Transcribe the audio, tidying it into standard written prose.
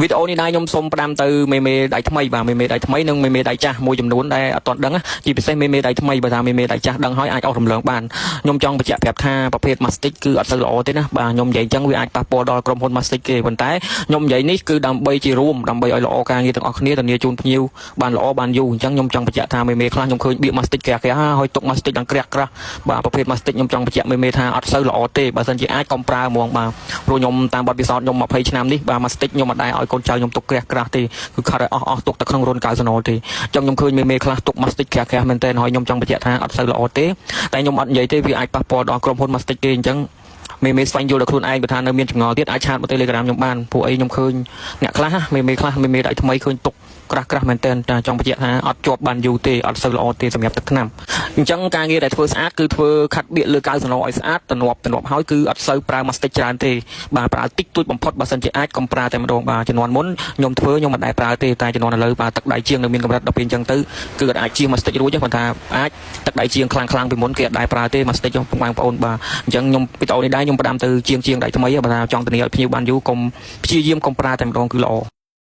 វីដេអូនេះដែរខ្ញុំសូមផ្ដាំទៅមេដៃថ្មីបាទមេដៃថ្មីនិងមេដៃចាស់មួយចំនួនដែលអត់ទាន់ដឹងជាពិសេសមេដៃថ្មីបើថាមេដៃចាស់ដឹងហើយអាចអស់រំលងបានខ្ញុំចង់បញ្ជាក់ប្រាប់ថាប្រភេទ Mastic គឺអត់សូវល្អទេណាបាទខ្ញុំនិយាយអញ្ចឹងវាអាចប៉ះពាល់ដល់ក្រុមហ៊ុន Mastic គេប៉ុន្តែខ្ញុំនិយាយនេះគឺដើម្បីជារួមដើម្បីឲ្យល្អការងារទាំងអស់គ្នាធានាជូនភ្ញៀវបានល្អបានយូរអញ្ចឹងខ្ញុំចង់បញ្ជាក់ថាមេខ្លះខ្ញុំឃើញបៀក Mastic ក្រាស់ហើយទុក Mastic ដល់ក្រាស់បាទប្រភេទ Mastic ខ្ញុំចង់បញ្ជាក់មេថាអត់សូវល្អទេបើសិនជាអាចកុំប្រើហ្មងបាទព្រោះខ្ញុំតាមបទពិសោធន៍ខ្ញុំ20ឆ្នាំនេះបាទ Mastic ខ្ញុំអត់ដែរឲ្យកូនចៅខ្ញុំទុកក្រាស់ទេគឺខាត់ឲ្យអស់ទុកតែក្នុងរោងកៅសណុលទេអញ្ចឹងខ្ញុំឃើញមេខ្លះទុក Mastic ក្រាស់មែនតើហើយខ្ញុំចង់បញ្ជាក់ថាអត់សូវល្អទេតែខ្ញុំអត់និយាយទេវាអាចប៉ះពាល់ដល់ក្រុមហ៊ុន Mastic គេអញ្ចឹងមេស្វែងយល់ដល់ខ្លួនឯងបើថានៅមានចម្ងល់ទៀតអាចឆាតមក Telegram ខ្ញុំបានពួកអីខ្ញុំឃើញអ្នកខ្លះមេខ្លះមេដៃថ្មីឃើញទុកក្រាស់មែនតើចង់បញ្ជាក់ថាអត់ជាប់បានយូរទេអត់សូវល្អទេសម្រាប់ទឹកថ្នាំអញ្ចឹងការងារដែលធ្វើស្អាតគឺធ្វើខាត់បៀកលើកៅសណុលឲ្យស្អាតទំនាប់ហើយគឺអត់សូវប្រើ Mastic ច្រើនទេបាទប្រើតិចតួចបំផុតបើសិនជាអាចកុំប្រើតែម្ដងបាទជំនាន់មុនខ្ញុំធ្វើខ្ញុំមិនដែរប្រើទេតែជំនាន់ឥឡូវបាទទឹកដៃជាងនៅមានកម្រិតដល់ពេលអញ្ចឹងទៅគឺអត់អាចជា Mastic រួចទេប៉ុន្តែអាចទឹកដៃជាងខ្លាំងពីមុនគេអត់ដែរប្រើទេ Mastic បងប្អូនបាទអញ្ចឹងខ្ញុំវីដេអូនេះដែរខ្ញុំផ្ដាំទៅជាងដៃថ្មីបើថាចង់ធានាឲ្យភ្ញៀវបានយូរកុំព្យាយាមកុំប្រើតែម្ដងគឺល្អ